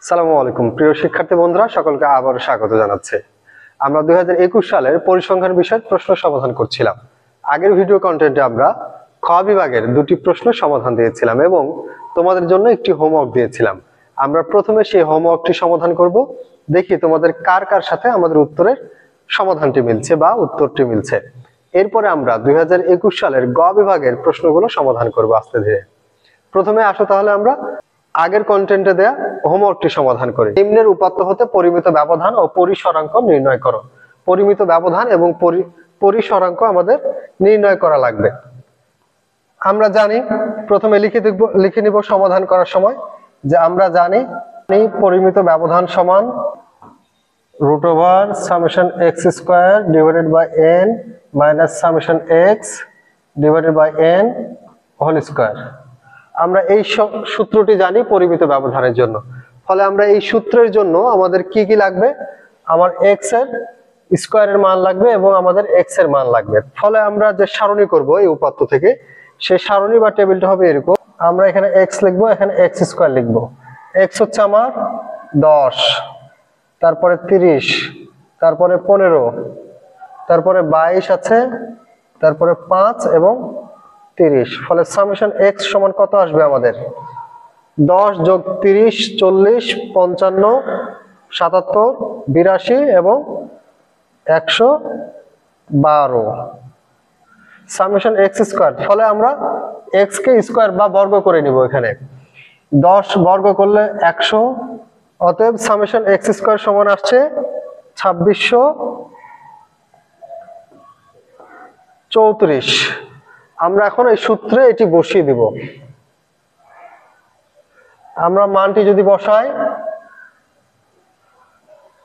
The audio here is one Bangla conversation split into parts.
আসসালামু আলাইকুম প্রিয় শিক্ষার্থী বন্ধুরা, সকলকে আবার স্বাগত জানাচ্ছি। আমরা 2021 সালের পরিসংখ্যান বিষয়ের প্রশ্ন সমাধান করছিলাম। আগের ভিডিও কন্টেন্টে আমরা খ বিভাগের দুটি প্রশ্ন সমাধান দিয়েছিলাম এবং তোমাদের জন্য একটি হোমওয়ার্ক দিয়েছিলাম। আমরা প্রথমে সেই হোমওয়ার্কটি সমাধান করব, দেখি তোমাদের কার কার সাথে আমাদের উত্তরের সমাধানটি মিলছে বা উত্তরটি মিলছে। এরপরে আমরা 2021 সালের গ বিভাগের প্রশ্নগুলো সমাধান করব আস্তে ধীরে। প্রথমে আসো তাহলে আমরা আগের কন্টেন্টে দেয়া হোমওয়ার্কটি সমাধান করি। নিম্নের উপাত্ত হতে পরিমিত ব্যবধান ও পরিসরাঙ্ক নির্ণয় করো। পরিমিত ব্যবধান এবং পরিসরাঙ্ক আমাদের নির্ণয় করা লাগবে। আমরা জানি, প্রথমে লিখে নিব সমাধান করার সময় যে আমরা জানি পরিমিত ব্যবধান সমান √((x² / n - (x) (n)² আমরা এই সূত্রটি জানি পরিমিত ব্যবধানের জন্য। ফলে আমরা এই সূত্রের জন্য আমাদের কি কি লাগবে, আমার x এর স্কয়ারের মান লাগবে এবং আমাদের x এর মান লাগবে। ফলে আমরা যে সারণী করব এই উপাত্ত থেকে, সেই সারণী বা টেবিলটা হবে এরকম। আমরা এখানে x লিখব, এখানে x² লিখব। x হচ্ছে আমার 10, তারপরে 30, তারপরে 15, তারপরে 22 আছে, তারপরে 5 এবং 30। ফলে সামেশন x সমান কত আসবে আমাদের? 10 + 30 40 55 77 82 এবং 112 সামেশন x²। ফলে আমরা x কে স্কয়ার বা বর্গ করে নিব। এখানে 10 বর্গ করলে 100, অতএব সামেশন x² সমান আসছে 2634। আমরা এখন এই সূত্রে এটি বসিয়ে দিব। আমরা মানটি যদি বসাই,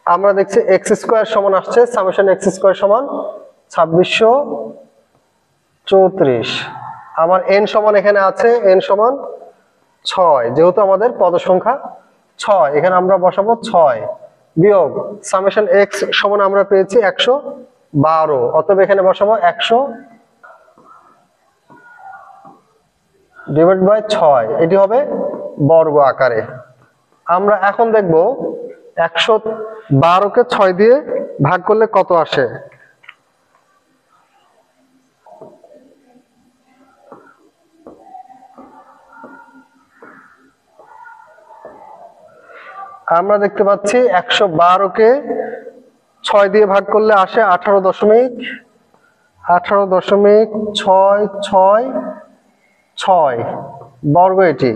আমরা দেখছি x² সমান আসছে, সামেশন x² সমান 2634। আমার n সমান এখানে আছে, n সমান 6, যেহেতু আমাদের পদ সংখ্যা 6, এখানে আমরা বসাবো 6 বিয়োগ সামেশন x সমান আমরা পেয়েছি 112, অতএব এখানে বসাবো 100/6, এটি হবে বর্গ আকারে। আমরা এখন দেখব 112কে 6 দিয়ে ভাগ করলে কত আসে। আমরা দেখতে পাচ্ছি 112কে 6 দিয়ে ভাগ করলে আসে 18.666 বর্গ এটি।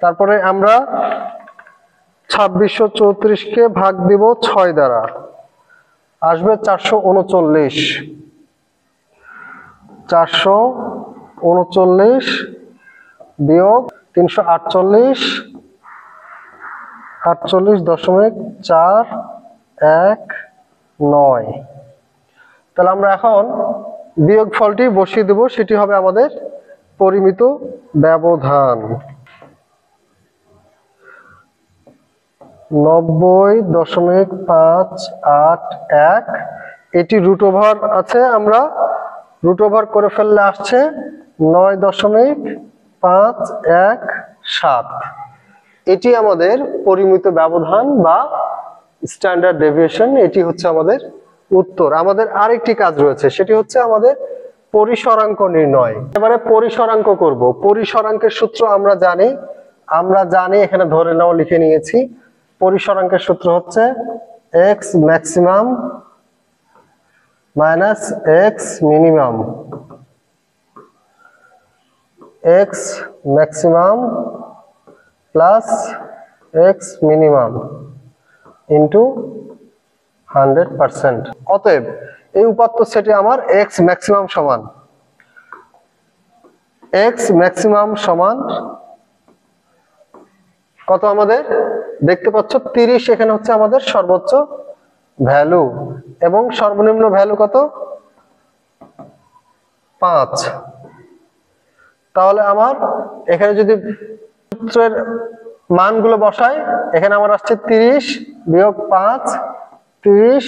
তারপরে আমরা 2634কে ভাগ দিব 6 দ্বারা, আসবে 439 বিয়োগ 348 48.419। তাহলে আমরা এখন বিয়োগ ফলটি বসিয়ে দেব, সেটি হবে আমাদের পরিমিত ব্যবধান 90.581। এটি √ওভার আছে, আমরা √ওভার করে ফেললে আসছে 9.517। এটি আমাদের পরিমিত ব্যবধান বা স্ট্যান্ডার্ড ডেভিয়েশন। এটি হচ্ছে আমাদের উত্তর। আমাদের আরেকটি কাজ রয়েছে, সেটি হচ্ছে আমাদের পরিসরাঙ্ক নির্ণয়। এবারে পরিসরাঙ্ক করব। পরিসরাঙ্কের সূত্র আমরা জানি, এখানে ধরে নাও লিখে নিয়েছি। পরিসরাঙ্কের সূত্র হচ্ছে x maximum minus x minimum, x maximum plus x minimum into 100%। অতএব এই উপাত্ত সেটে আমার x ম্যাক্সিমাম সমান কত আমাদের দেখতে পাচ্ছ 30। এখানে হচ্ছে আমাদের সর্বোচ্চ ভ্যালু এবং সর্বনিম্ন ভ্যালু কত? 5। তাহলে আমার এখানে যদি সূত্রের মানগুলো বসাই, এখানে আমার আসছে 30 বিয়োগ 5, 30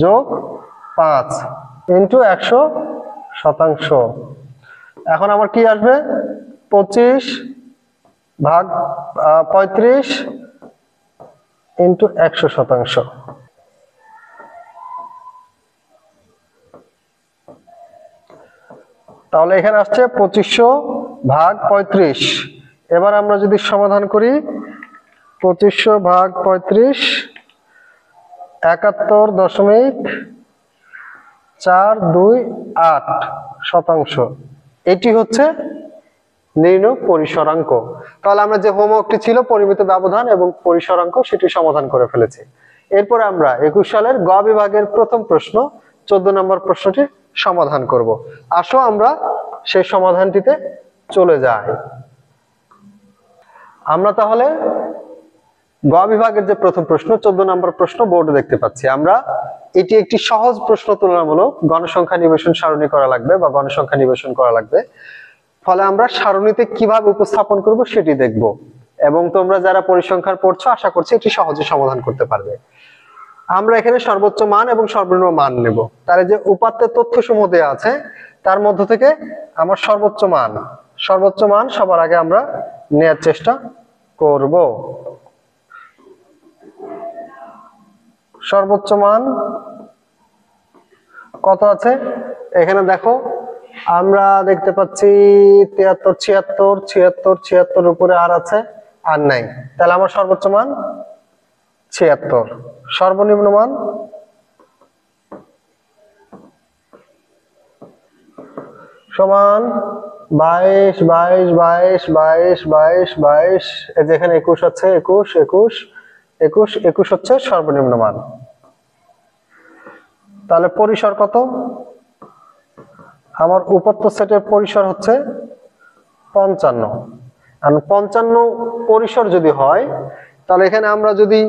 যোগ 5 ইন্টু 100%। এখন আমার কি আসবে? 25 ভাগ 35 ইন্টু 100%। তাহলে এখানে আসছে 2500 ভাগ 35। এবার আমরা যদি সমাধান করি 2500 ভাগ 35 71.428%। এটি হচ্ছে নির্ণয় পরিসরাঙ্ক। তাহলে আমরা যে হোমওয়ার্কটি ছিল পরিমিত ব্যবধান এবং পরিসরাঙ্ক সেটি সমাধান করে ফেলেছি। এরপর আমরা 21 সালের গ বিভাগের প্রথম প্রশ্ন 14 নম্বর প্রশ্নটি সমাধান করব। আসো আমরা সেই সমাধানটিতে চলে যাই। আমরা তাহলে গ বিভাগের যে প্রথম প্রশ্ন 14 নম্বর প্রশ্ন বোর্ডে দেখতে পাচ্ছি। আমরা এটি একটি সহজ প্রশ্ন, তুলনামূলক গণসংখ্যা নিবেশন সারণী করা লাগবে বা গণসংখ্যা নিবেশন করা লাগবে। ফলে আমরা সারণীতে কিভাবে উপস্থাপন করব সেটি দেখব, এবং তোমরা যারা পরিসংখ্যান পড়ছো আশা করছি এটি সহজে সমাধান করতে পারবে। আমরা এখানে সর্বোচ্চ মান এবং সর্বনিম্ন মান নেব। তাহলে যে উপাত্তের তথ্যসমূহ দেওয়া আছে তার মধ্য থেকে আমার সর্বোচ্চ মান সবার আগে আমরা নেয়ার চেষ্টা করব। সর্বোচ্চ মান কত আছে এখানে দেখো, আমরা দেখতে পাচ্ছি 73, 76, 76, 76 উপরে আর আছে, আর নাই। তাহলে আমার সর্বোচ্চ মান 76। সর্বনিম্ন মান সমান 22, 22, 22, 22, 22, 22। এই যে এখানে 21 আছে, 21, 21, 21, 21 হচ্ছে সর্বনিম্ন মান। তাহলে পরিসর কত? আমার উপাত্ত সেটের পরিসর হচ্ছে 55। আর 55 পরিসর যদি হয় তাহলে এখানে আমরা যদি,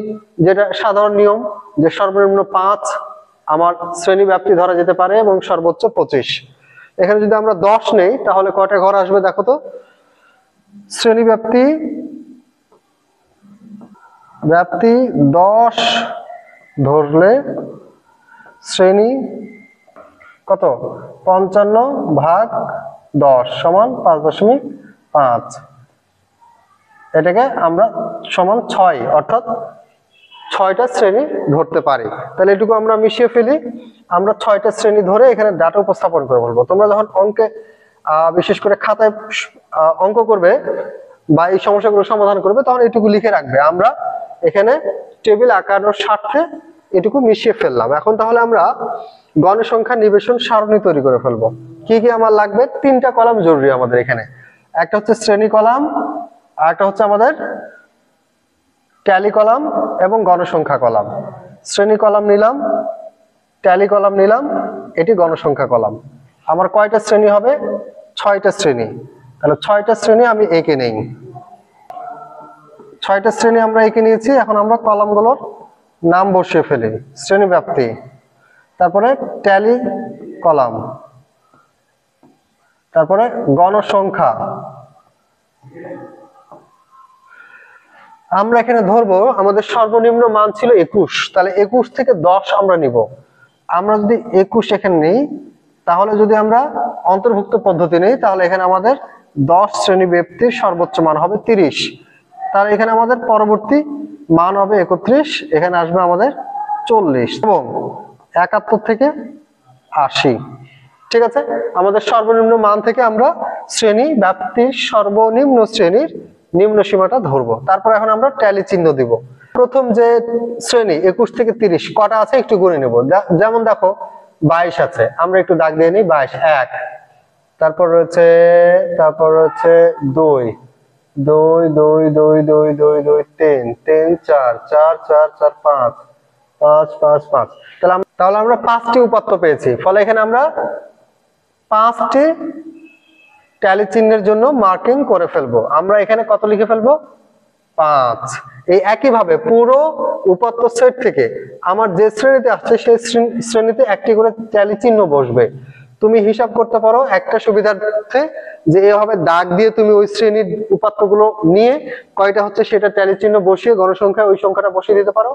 যেটা সাধারণ নিয়ম, যে সর্বনিম্ন 5 আমার শ্রেণী ব্যাপ্তি ধরা যেতে পারে এবং সর্বোচ্চ 25। এখানে যদি আমরা 10 নেই তাহলে কয়টা ঘর আসবে দেখো তো। শ্রেণী ব্যাপ্তি 10 ধরলে শ্রেণী কত? 55 ভাগ 10 সমান 5.5। এটাকে আমরা সমান 6, অর্থাৎ 6টা শ্রেণী ধরতে পারি। তাহলে এটুকু আমরা মিশিয়ে ফেলি। আমরা 6টা শ্রেণী ধরে এখানে ডাটা উপস্থাপন করে বলবো। তোমরা যখন অঙ্কে বিশেষ করে খাতায় অঙ্ক করবে বা এই সমস্যাগুলো সমাধান করবে তখন এটুকু লিখে রাখবে। আমরা এখানে টেবিল আঁকানোর স্বার্থে এটুকু মিশিয়ে ফেললাম। এখন তাহলে আমরা গণসংখ্যা নিবেশন সারণী তৈরি করে ফেলবো। কি কি আমার লাগবে? 3টা কলাম জরুরি আমাদের এখানে। একটা হচ্ছে শ্রেণী কলাম, আর একটা হচ্ছে আমাদের ট্যালি কলাম এবং গণসংখ্যা কলাম। শ্রেণী কলাম নিলাম, ট্যালি কলাম নিলাম, এটি গণসংখ্যা কলাম। আমার কয়টা শ্রেণী হবে? 6টা শ্রেণী। তাহলে 6টা শ্রেণী আমি এঁকে নেই। 6টা শ্রেণী আমরা এঁকে নিয়েছি। এখন আমরা কলামগুলোর নাম বসিয়ে ফেলি। শ্রেণী ব্যাপ্তি, তারপরে ট্যালি কলাম, তারপরে গণসংখ্যা। আমরা এখানে ধরবো আমাদের সর্বনিম্ন মান ছিল 21, তাহলে 21 থেকে 10 আমরা নিব। আমরা যদি 21 এখানে নেই, তাহলে যদি আমরা অন্তর্ভুক্ত পদ্ধতি নেই তাহলে এখানে আমাদের 10 শ্রেণী ব্যক্তির সর্বোচ্চ মান হবে 30। তাহলে এখানে আমাদের পরবর্তী মান হবে 31, এখানে আসবে আমাদের 40 এবং 71 থেকে 80। ঠিক আছে, আমাদের সর্বনিম্ন মান থেকে আমরা শ্রেণী ব্যাপ্তির সর্বনিম্ন শ্রেণীর নিম্ন সীমাটা ধরবো। তারপর এখন আমরা ট্যালি চিহ্ন দিব। প্রথম যে শ্রেণী 21 থেকে 30 কটা আছে একটু গুনে নেব। যেমন দেখো 22 আছে, আমরা একটু দাগ দিয়ে নিই। 22, 1, তারপর রয়েছে 2, 2, 2, 2, 2, 2, 2, 3, 3, 4, 4, 4, 4, 5, 5, 5, 5। তাহলে আমরা 5টি উপাত্ত পেয়েছি। ফলে এখানে আমরা 5টি ট্যালি চিহ্নের জন্য মার্কিং করে ফেলবো। আমরা এখানে কত লিখে ফেলবো? 5। এই একইভাবে পুরো উপাত্ত সেট থেকে আমার যে শ্রেণীতে আসছে সেই শ্রেণীতে একটি করে ট্যালি চিহ্ন বসবে। তুমি হিসাব করতে পারো একটা সুবিধার্থে যে এভাবে দাগ দিয়ে তুমি ওই শ্রেণীর উপাত্তগুলো নিয়ে কয়টা হচ্ছে সেটা ট্যালি চিহ্ন বসিয়ে গণসংখ্যায় ওই সংখ্যাটা বসিয়ে দিতে পারো।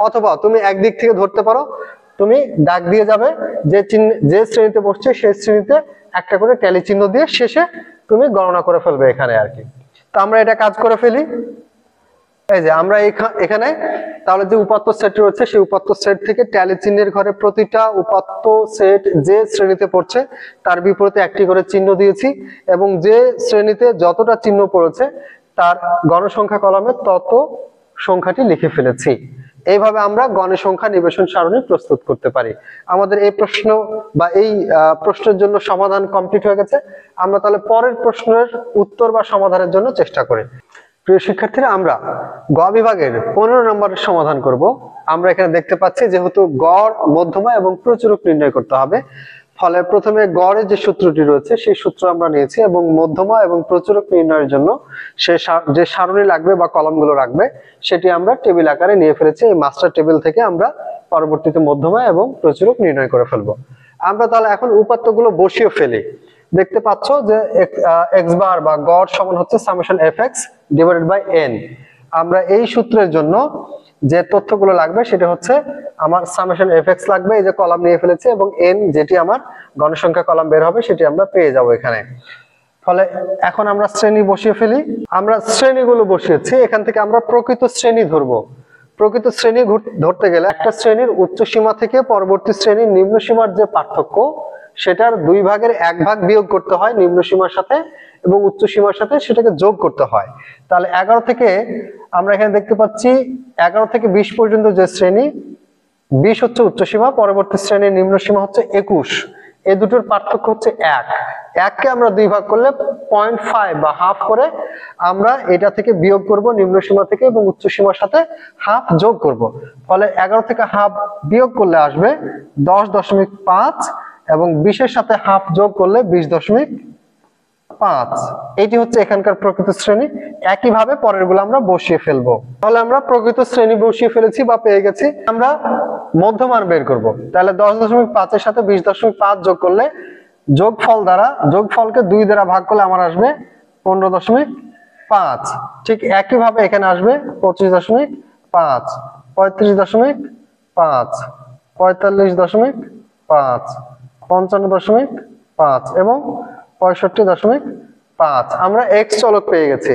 অথবা তুমি একদিক থেকে ধরতে পারো, তুমি দাগ দিয়ে যাবে যে শ্রেণীতে বসছে সেই শ্রেণীতে একটা করে ট্যালি চিহ্ন দিয়ে শেষে তুমি গণনা করে ফেলবে এখানে আর কি। তো আমরা এটা কাজ করে ফেলি। এই যে আমরা এখানে তাহলে যে উপাত্ত সেট রয়েছে সেই উপাত্ত সেট থেকে ট্যালি চিহ্নের ঘরে প্রতিটা উপাত্ত সেট যে শ্রেণীতে পড়ছে তার বিপরীতে একটি করে চিহ্ন দিয়েছি এবং যে শ্রেণীতে যতটা চিহ্ন পড়েছে তার গণসংখ্যা কলামে তত সংখ্যাটি লিখে ফেলেছি। এইভাবে আমরা গণসংখ্যা নিবেশন সারণী প্রস্তুত করতে পারি। আমাদের এই প্রশ্ন বা এই প্রশ্নের জন্য সমাধান কমপ্লিট হয়ে গেছে। আমরা তাহলে পরের প্রশ্নের উত্তর বা সমাধানের জন্য চেষ্টা করি। প্রিয় শিক্ষার্থীরা, আমরা গ বিভাগের 15 নম্বরের সমাধান করব। আমরা এখানে দেখতে পাচ্ছি যেহেতু গড়, মধ্যমা এবং প্রচুরক নির্ণয় করতে হবে, ফলে প্রথমে গড়ের যে সূত্রটি রয়েছে সেই সূত্র আমরা নিয়েছি এবং মধ্যমা এবং প্রচুরক নির্ণয়ের জন্য যে সারণী লাগবে বা কলামগুলো রাখবে সেটি আমরা টেবিল আকারে নিয়ে ফেলেছি। এই মাস্টার টেবিল থেকে আমরা পরবর্তীতে মধ্যমা এবং প্রচুরক নির্ণয় করে ফেলবো। আমরা তাহলে এখন উপাত্তগুলো বসিয়ে ফেলি। দেখতে পাচ্ছ যে এক্স বার বা গড় সমান হচ্ছে summation fx divided by n। আমরা এই সূত্রের জন্য যে তথ্যগুলো লাগবে সেটা হচ্ছে আমার সামেশন fx লাগবে, এই যে কলাম নিয়ে ফেলেছে, এবং n যেটি আমার গণসংখ্যা কলাম বের হবে সেটি আমরা পেয়ে যাব এখানে। ফলে এখন আমরা শ্রেণী বসিয়ে ফেলি। আমরা শ্রেণীগুলো বসিয়েছি, এখান থেকে আমরা প্রকৃত শ্রেণী ধরবো। প্রকৃত শ্রেণী ধরতে গেলে একটা শ্রেণীর উচ্চ সীমা থেকে পরবর্তী শ্রেণীর নিম্ন সীমার যে পার্থক্য সেটার 2 ভাগের 1 ভাগ বিয়োগ করতে হয় নিম্ন সীমার সাথে এবং উচ্চ সীমার সাথে সেটাকে যোগ করতে হয়। তাহলে 11 থেকে আমরা এখানে দেখতে পাচ্ছি 11 থেকে 20 পর্যন্ত যে শ্রেণী, 20 হচ্ছে উচ্চ সীমা, পরবর্তী শ্রেণীর নিম্ন সীমা হচ্ছে 21। এই দুটোর পার্থক্য হচ্ছে 1। 1 কে আমরা 2 ভাগ করলে 0.5 বা হাফ করে আমরা এটা থেকে বিয়োগ করব নিম্ন সীমা থেকে এবং উচ্চ সীমার সাথে হাফ যোগ করব। ফলে 11 থেকে হাফ বিয়োগ করলে আসবে 10.5 এবং 20 এর সাথে হাফ যোগ করলে 20.5। এটি হচ্ছে এখানকার প্রকৃত শ্রেণী। একইভাবে পরের গুলো আমরা বসিয়ে ফেলবো। তাহলে আমরা প্রকৃত শ্রেণী বসিয়ে ফেলেছি বা পেয়ে গেছি। আমরা মধ্যমান বের করব। তাহলে 10.5 এর সাথে 20.5 যোগ করলে যোগফল দ্বারা, যোগফলকে 2 দ্বারা ভাগ করলে আমার আসবে 15.5। ঠিক একইভাবে এখানে আসবে 25.5, 35.5, 45.5, 55.5 এবং 65.5। আমরা এক্স চলক পেয়ে গেছি।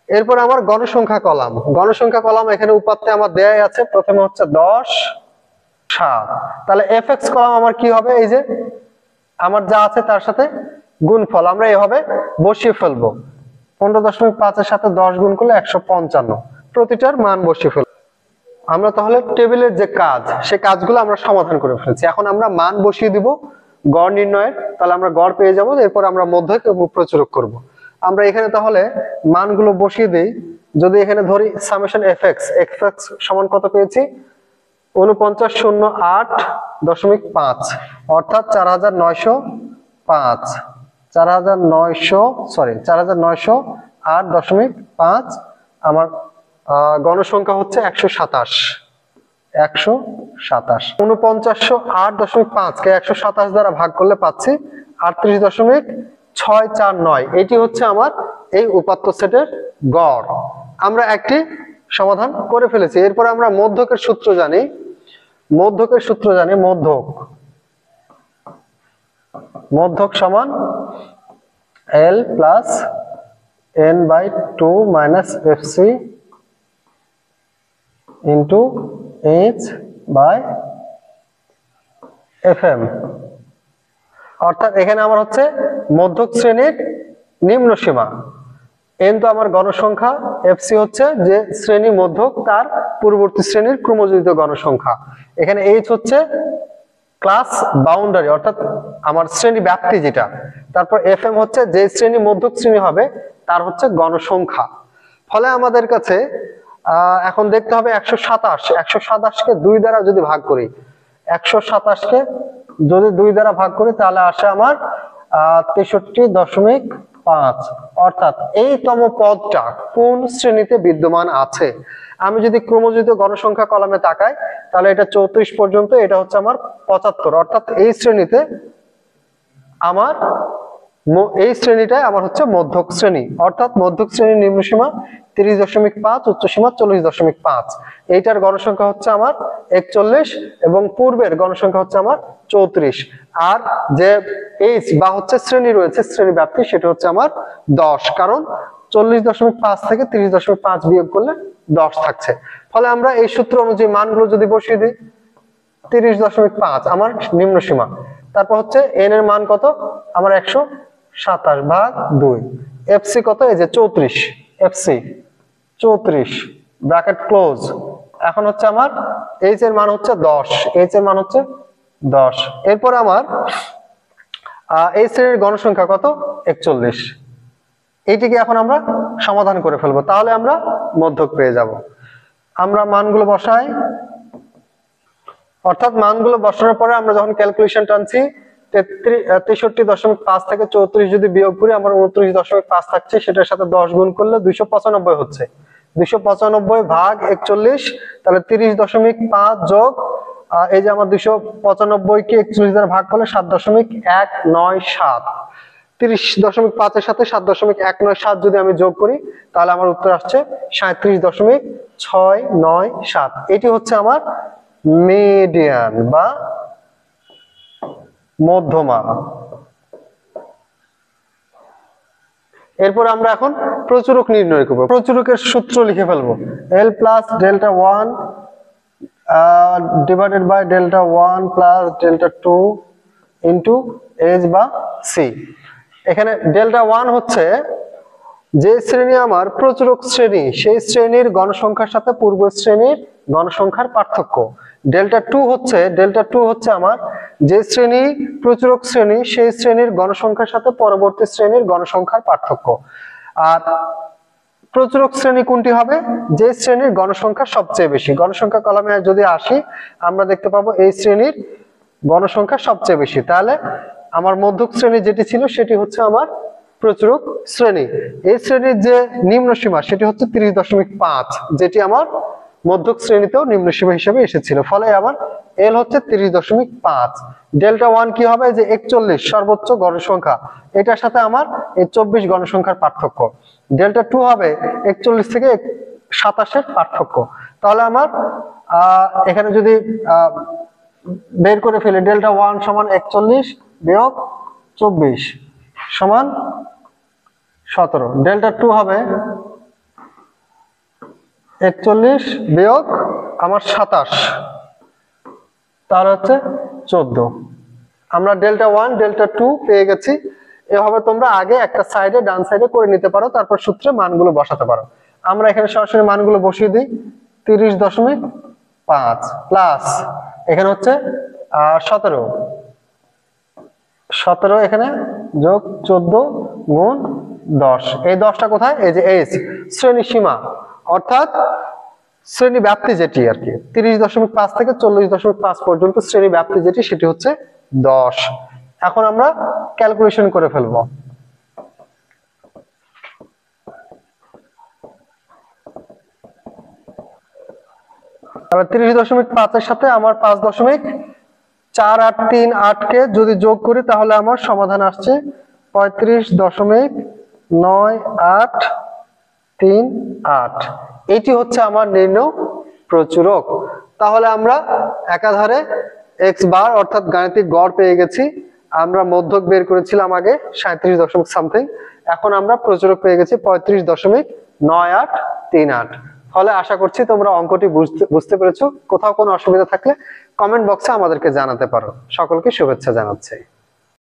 এরপর আমার গণসংখ্যা কলাম। গণসংখ্যা কলাম এখানে উপাত্তে আমার দেয়াই আছে। প্রথমে হচ্ছে 10, 7। তাহলে fx কলাম আমার কি হবে? এই যে আমার যা আছে তার সাথে গুণফল আমরা এভাবে বসিয়ে ফেলবো। 15.5 এর সাথে 10 গুণ করলে 155। প্রতিটার মান বসিয়ে ফেলবো। আমরা তাহলে টেবিলের যে কাজ, সেই কাজগুলো আমরা সমাধান করে ফেলেছি। এখন আমরা মান বসিয়ে দিব গড় নির্ণয়ের। তাহলে আমরা গড় পেয়ে যাব, এরপর আমরা মধ্যক এবং প্রচুরক করব। আমরা এখানে তাহলে মানগুলো বসিয়ে দেই। যদি এখানে ধরি সামেশন fx সমান কত পেয়েছি? 4908.5 অর্থাৎ 4908.5 আমার গণসংখ্যা হচ্ছে 127। 4908.5 কে 127 দ্বারা ভাগ করলে পাচ্ছি 38.649। এটি হচ্ছে আমার এই উপাত্ত সেটের গড়। আমরা একটি সমাধান করে ফেলেছি। এরপর আমরা মধ্যকের সূত্র জানি। মধ্যক সমান L plus n/2 minus fc into h/fm। অর্থাৎ এখানে আমার হচ্ছে মধ্যক শ্রেণীর নিম্ন সীমা, n তো আমার গণসংখ্যা, fc হচ্ছে যে শ্রেণী মধ্যক তার পূর্ববর্তী শ্রেণীর ক্রমযোজিত গণসংখ্যা। এখানে h হচ্ছে ক্লাস বাউন্ডারি অর্থাৎ আমার শ্রেণী ব্যাপ্তি যেটা। তারপর fm হচ্ছে যে শ্রেণী মধ্যক শ্রেণী হবে তার হচ্ছে গণসংখ্যা। ফলে আমাদের কাছে এখন দেখতে হবে 127 কে 2 দ্বারা যদি ভাগ করি, 127 কে যদি 2 দ্বারা ভাগ করি তাহলে আসে আমার 63.5। অর্থাৎ এই তম পদটা কোন শ্রেণীতে বিদ্যমান আছে? আমি যদি ক্রমযোজিত গণসংখ্যা কলামে তাকাই তাহলে এটা 34 পর্যন্ত, এটা হচ্ছে আমার 75। অর্থাৎ এই শ্রেণীতে আমার এই শ্রেণীটাই আমার হচ্ছে মধ্যক শ্রেণী। অর্থাৎ মধ্যক শ্রেণীর নিম্ন সীমা 30.5, উচ্চ সীমা 40.5। এইটার গণসংখ্যা হচ্ছে আমার 41 এবং পূর্বের গণসংখ্যা হচ্ছে আমার 34। আর যে h বা হচ্ছে শ্রেণী রয়েছে, শ্রেণী ব্যাপ্তি, সেটা হচ্ছে আমার 10। কারণ 40.5 থেকে 30.5 বিয়োগ করলে 10 থাকছে। ফলে আমরা এই সূত্র অনুযায়ী মানগুলো যদি বসিয়ে দিই, 30.5 আমার নিম্ন সীমা। তারপর হচ্ছে n এর মান কত, আমার 127 ভাগ 2। এফসি কত, এই যে 34, এফসি 34 ব্র্যাকেট ক্লোজ। এখন হচ্ছে আমার এইচ এর মান হচ্ছে 10, এইচ এর মান হচ্ছে 10। এরপর আমার এই শ্রেণীর গণসংখ্যা কত, 41। এইটিকে এখন আমরা সমাধান করে ফেলবো, তাহলে আমরা মধ্যক পেয়ে যাব। আমরা মানগুলো বসাই, অর্থাৎ মানগুলো বসানোর পরে আমরা যখন ক্যালকুলেশন টানছি 63.5 থেকে 34 যদি বিয়োগ করি আমার 29.5 থাকছে, সেটার সাথে 10 গুণ করলে 295 হচ্ছে। 295 ভাগ 41, তাহলে 30.5 যোগ এই যে আমার 295 কে 41 দ্বারা ভাগ করলে 7.197। 30.5 এর সাথে 7.197 যদি আমি যোগ করি তাহলে আমার উত্তর আসছে 37.697। এটি হচ্ছে আমার মিডিয়ান বা মধ্যমা। এরপর আমরা এখন প্রচুরক নির্ণয় করব। প্রচুরকের সূত্র লিখে ফেলবো, L plus delta 1 divided by delta 1 plus delta 2 into H বা সি। এখানে ডেল্টা 1 হচ্ছে যে শ্রেণী আমার প্রচুরক শ্রেণী, সেই শ্রেণীর গণসংখ্যার সাথে পূর্ব শ্রেণীর গণসংখ্যার পার্থক্য। ডেল্টা 2 হচ্ছে আমার যে শ্রেণী প্রচুরক শ্রেণী, সেই শ্রেণীর গণসংখ্যার সাথে পরবর্তী শ্রেণীর গণসংখ্যার পার্থক্য। আর প্রচুরক শ্রেণী কোনটি হবে, যে শ্রেণীর গণসংখ্যা সবচেয়ে বেশি। গণসংখ্যা কলামে যদি আসি আমরা দেখতে পাবো এই শ্রেণীর গণসংখ্যা সবচেয়ে বেশি, তাহলে আমার মধ্যক শ্রেণী যেটি ছিল সেটি হচ্ছে আমার প্রচুরক শ্রেণী। এই শ্রেণীর যে নিম্ন সীমা সেটি হচ্ছে 30.5, যেটি আমার মধ্যক শ্রেণীতেও নিম্ন সীমা হিসেবে এসেছিল। ফলে আমার এল হচ্ছে 30.5। ডেল্টা 1 কি হবে, যে 41 সর্বোচ্চ গণসংখ্যা, এটার সাথে আমার এই 24 গণসংখ্যার পার্থক্য। ডেল্টা 2 হবে 41 থেকে 27 পার্থক্য। তাহলে আমার এখানে যদি বের করে ফেলি, ডেল্টা 1 সমান 41 বিয়োগ 24 সমান 17। ডেল্টা 2 হবে 41 বিয়োগ আমার 27, তাহলে হচ্ছে 14। আমরা ডেল্টা 1 ডেল্টা 2 পেয়ে গেছি। এভাবে তোমরা আগে একটা সাইডে ডান সাইডে করে নিতে পারো, তারপর সূত্রে মানগুলো বসাতে পারো। আমরা এখানে সরাসরি মানগুলো বসিয়ে দিই। 30.5 প্লাস এখানে হচ্ছে 17 এখানে যোগ 14 গুণ 10। এই 10টা কোথায়, এই যে এইচ শ্রেণী সীমা, অর্থাৎ শ্রেণী ব্যাপ্তি যেটি আর কি 30.5 থেকে 40.5 পর্যন্ত শ্রেণী ব্যাপ্তি যেটি সেটি হচ্ছে 10। এখন আমরা ক্যালকুলেশন করে ফেলবো। তাহলে 30.5 এর সাথে আমার 5.4838 কে যদি যোগ করি তাহলে আমার সমাধান আসছে 35.9838। এটি হচ্ছে আমার নির্ণয় প্রচুরক। তাহলে আমরা একাধারে এক্স বার অর্থাৎ গাণিতিক গড় পেয়ে গেছি। আমরা মধ্যক বের করেছিলাম আগে 37 সামথিং, এখন আমরা প্রচুরক পেয়ে গেছি 35.9838। ফলে আশা করছি তোমরা অঙ্কটি বুঝতে পেরেছো। কোথাও কোনো অসুবিধা থাকলে কমেন্ট বক্সে আমাদেরকে জানাতে পারো। সকলকে শুভেচ্ছা জানাচ্ছি।